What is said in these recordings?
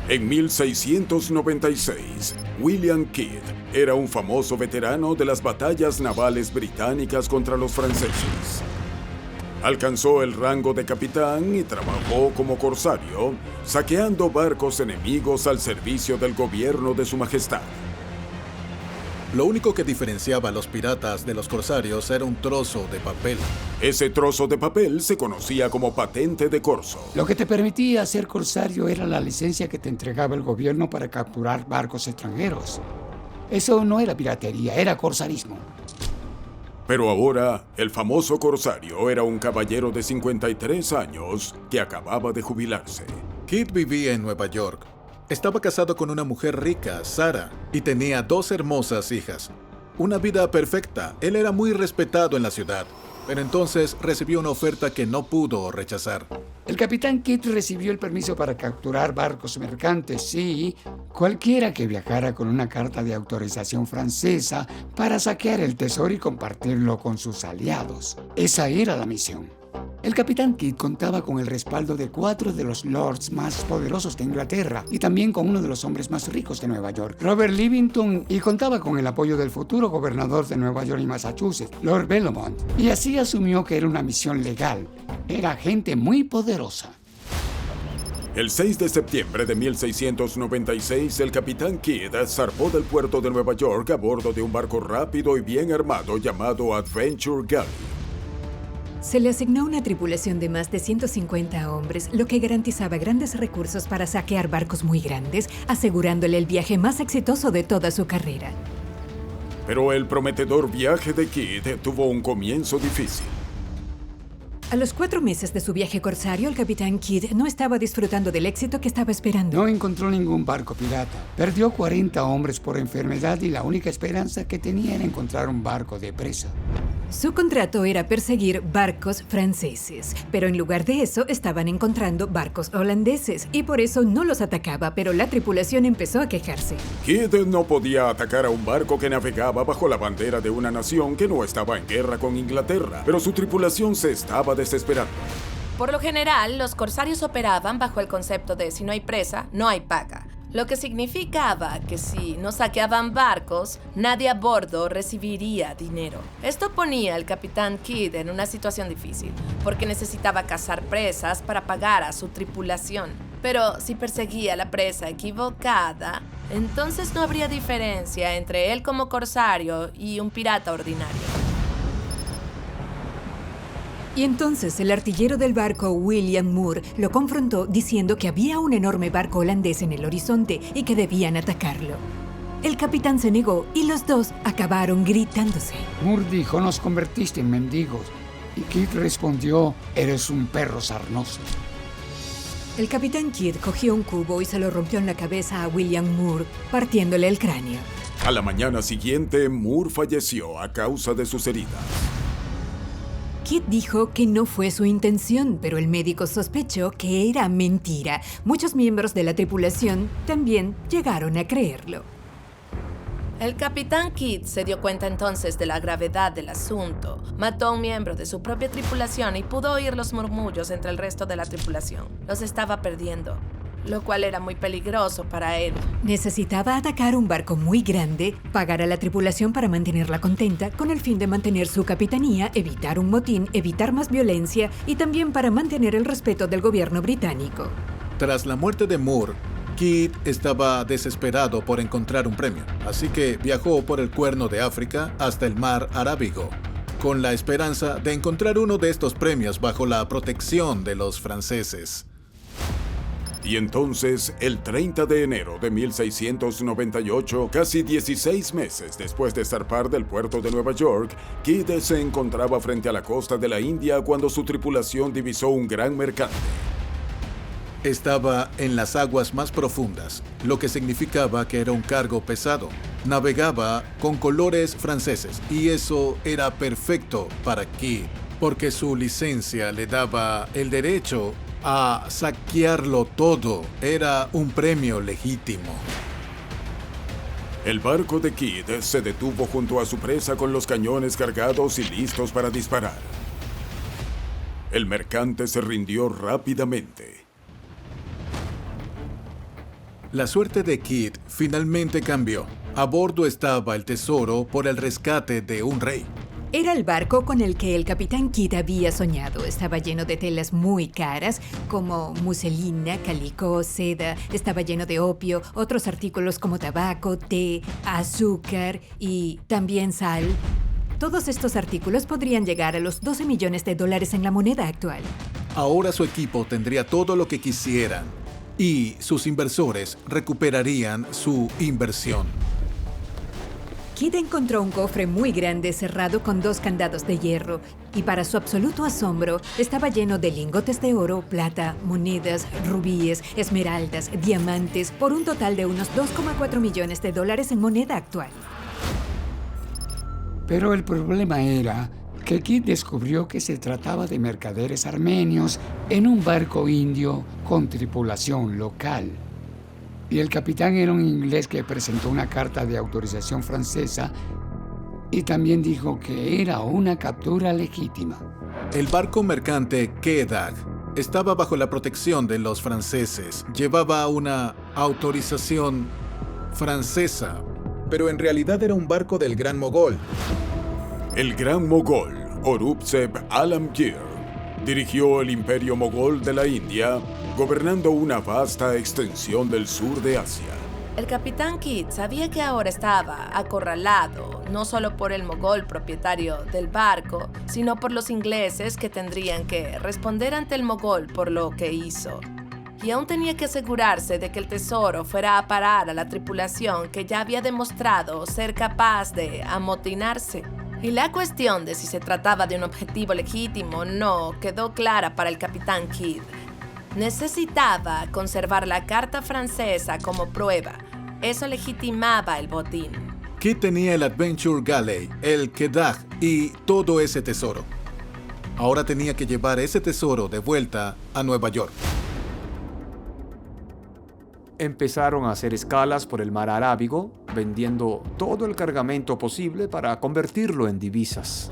En 1696, William Kidd era un famoso veterano de las batallas navales británicas contra los franceses. Alcanzó el rango de capitán y trabajó como corsario, saqueando barcos enemigos al servicio del gobierno de Su Majestad. Lo único que diferenciaba a los piratas de los corsarios era un trozo de papel. Ese trozo de papel se conocía como patente de corso. Lo que te permitía ser corsario era la licencia que te entregaba el gobierno para capturar barcos extranjeros. Eso no era piratería, era corsarismo. Pero ahora, el famoso corsario era un caballero de 53 años que acababa de jubilarse. Kidd vivía en Nueva York. Estaba casado con una mujer rica, Sarah, y tenía 2 hermosas hijas. Una vida perfecta. Él era muy respetado en la ciudad. Pero entonces recibió una oferta que no pudo rechazar. El capitán Kidd recibió el permiso para capturar barcos mercantes, sí, cualquiera que viajara con una carta de autorización francesa para saquear el tesoro y compartirlo con sus aliados. Esa era la misión. El capitán Kidd contaba con el respaldo de 4 de los lords más poderosos de Inglaterra y también con uno de los hombres más ricos de Nueva York, Robert Livingston, y contaba con el apoyo del futuro gobernador de Nueva York y Massachusetts, Lord Bellomont, y así asumió que era una misión legal. Era gente muy poderosa. El 6 de septiembre de 1696, el capitán Kidd zarpó del puerto de Nueva York a bordo de un barco rápido y bien armado llamado Adventure Galley. Se le asignó una tripulación de más de 150 hombres, lo que garantizaba grandes recursos para saquear barcos muy grandes, asegurándole el viaje más exitoso de toda su carrera. Pero el prometedor viaje de Kidd tuvo un comienzo difícil. A los 4 meses de su viaje corsario, el capitán Kidd no estaba disfrutando del éxito que estaba esperando. No encontró ningún barco pirata. Perdió 40 hombres por enfermedad y la única esperanza que tenía era encontrar un barco de presa. Su contrato era perseguir barcos franceses, pero en lugar de eso estaban encontrando barcos holandeses y por eso no los atacaba, pero la tripulación empezó a quejarse. Kidd no podía atacar a un barco que navegaba bajo la bandera de una nación que no estaba en guerra con Inglaterra, pero su tripulación se estaba desesperando. Por lo general, los corsarios operaban bajo el concepto de si no hay presa, no hay paga. Lo que significaba que si no saqueaban barcos, nadie a bordo recibiría dinero. Esto ponía al capitán Kidd en una situación difícil, porque necesitaba cazar presas para pagar a su tripulación. Pero si perseguía la presa equivocada, entonces no habría diferencia entre él como corsario y un pirata ordinario. Y entonces el artillero del barco, William Moore, lo confrontó diciendo que había un enorme barco holandés en el horizonte y que debían atacarlo. El capitán se negó y los dos acabaron gritándose. Moore dijo, nos convertiste en mendigos. Y Kidd respondió, eres un perro sarnoso. El capitán Kidd cogió un cubo y se lo rompió en la cabeza a William Moore, partiéndole el cráneo. A la mañana siguiente, Moore falleció a causa de sus heridas. Kidd dijo que no fue su intención, pero el médico sospechó que era mentira. Muchos miembros de la tripulación también llegaron a creerlo. El capitán Kidd se dio cuenta entonces de la gravedad del asunto. Mató a un miembro de su propia tripulación y pudo oír los murmullos entre el resto de la tripulación. Los estaba perdiendo, lo cual era muy peligroso para él. Necesitaba atacar un barco muy grande, pagar a la tripulación para mantenerla contenta, con el fin de mantener su capitanía, evitar un motín, evitar más violencia y también para mantener el respeto del gobierno británico. Tras la muerte de Moore, Kidd estaba desesperado por encontrar un premio, así que viajó por el Cuerno de África hasta el mar Arábigo, con la esperanza de encontrar uno de estos premios bajo la protección de los franceses. Y entonces, el 30 de enero de 1698, casi 16 meses después de zarpar del puerto de Nueva York, Kidd se encontraba frente a la costa de la India cuando su tripulación divisó un gran mercante. Estaba en las aguas más profundas, lo que significaba que era un cargo pesado. Navegaba con colores franceses y eso era perfecto para Kidd, porque su licencia le daba el derecho a saquearlo todo. Era un premio legítimo. El barco de Kidd se detuvo junto a su presa con los cañones cargados y listos para disparar. El mercante se rindió rápidamente. La suerte de Kidd finalmente cambió. A bordo estaba el tesoro por el rescate de un rey. Era el barco con el que el capitán Kidd había soñado. Estaba lleno de telas muy caras, como muselina, calico, seda. Estaba lleno de opio, otros artículos como tabaco, té, azúcar y también sal. Todos estos artículos podrían llegar a los $12 millones en la moneda actual. Ahora su equipo tendría todo lo que quisieran y sus inversores recuperarían su inversión. Kidd encontró un cofre muy grande cerrado con 2 candados de hierro y para su absoluto asombro estaba lleno de lingotes de oro, plata, monedas, rubíes, esmeraldas, diamantes, por un total de unos $2,4 millones en moneda actual. Pero el problema era que Kidd descubrió que se trataba de mercaderes armenios en un barco indio con tripulación local. Y el capitán era un inglés que presentó una carta de autorización francesa y también dijo que era una captura legítima. El barco mercante Kedah estaba bajo la protección de los franceses. Llevaba una autorización francesa, pero en realidad era un barco del Gran Mogol. El Gran Mogol, Aurangzeb Alamgir, dirigió el Imperio Mogol de la India, gobernando una vasta extensión del sur de Asia. El capitán Kidd sabía que ahora estaba acorralado, no solo por el mogol propietario del barco, sino por los ingleses que tendrían que responder ante el mogol por lo que hizo. Y aún tenía que asegurarse de que el tesoro fuera a parar a la tripulación que ya había demostrado ser capaz de amotinarse. Y la cuestión de si se trataba de un objetivo legítimo o no quedó clara para el capitán Kidd. Necesitaba conservar la carta francesa como prueba. Eso legitimaba el botín. Kidd tenía el Adventure Galley, el Kedah y todo ese tesoro. Ahora tenía que llevar ese tesoro de vuelta a Nueva York. Empezaron a hacer escalas por el mar Arábigo, vendiendo todo el cargamento posible para convertirlo en divisas.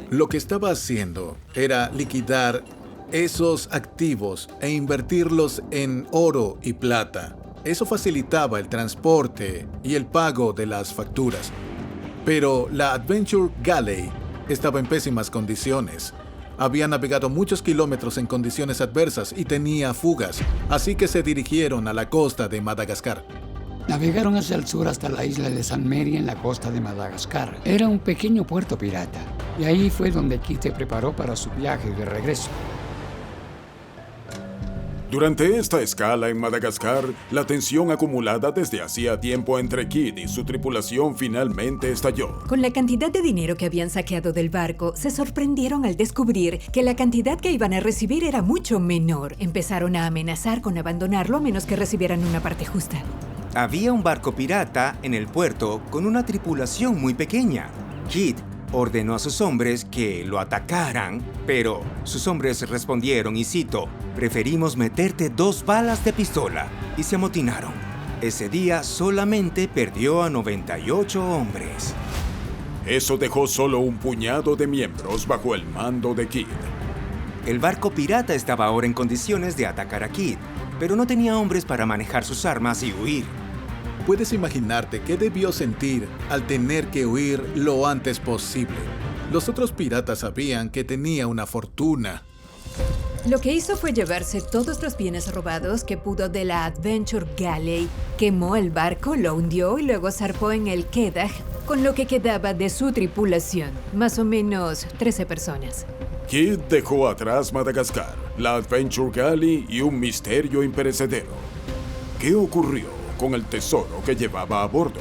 Lo que estaba haciendo era liquidar esos activos e invertirlos en oro y plata. Eso facilitaba el transporte y el pago de las facturas. Pero la Adventure Galley estaba en pésimas condiciones. Había navegado muchos kilómetros en condiciones adversas y tenía fugas, así que se dirigieron a la costa de Madagascar. Navegaron hacia el sur hasta la isla de San Mary en la costa de Madagascar. Era un pequeño puerto pirata, y ahí fue donde Kidd se preparó para su viaje de regreso. Durante esta escala en Madagascar, la tensión acumulada desde hacía tiempo entre Kidd y su tripulación finalmente estalló. Con la cantidad de dinero que habían saqueado del barco, se sorprendieron al descubrir que la cantidad que iban a recibir era mucho menor. Empezaron a amenazar con abandonarlo a menos que recibieran una parte justa. Había un barco pirata en el puerto con una tripulación muy pequeña. Kidd ordenó a sus hombres que lo atacaran, pero sus hombres respondieron, y cito, «Preferimos meterte 2 balas de pistola», y se amotinaron. Ese día solamente perdió a 98 hombres. Eso dejó solo un puñado de miembros bajo el mando de Kidd. El barco pirata estaba ahora en condiciones de atacar a Kidd, pero no tenía hombres para manejar sus armas y huir. Puedes imaginarte qué debió sentir al tener que huir lo antes posible. Los otros piratas sabían que tenía una fortuna. Lo que hizo fue llevarse todos los bienes robados que pudo de la Adventure Galley, quemó el barco, lo hundió y luego zarpó en el Kedah con lo que quedaba de su tripulación, más o menos 13 personas. Kidd dejó atrás Madagascar, la Adventure Galley y un misterio imperecedero. ¿Qué ocurrió con el tesoro que llevaba a bordo?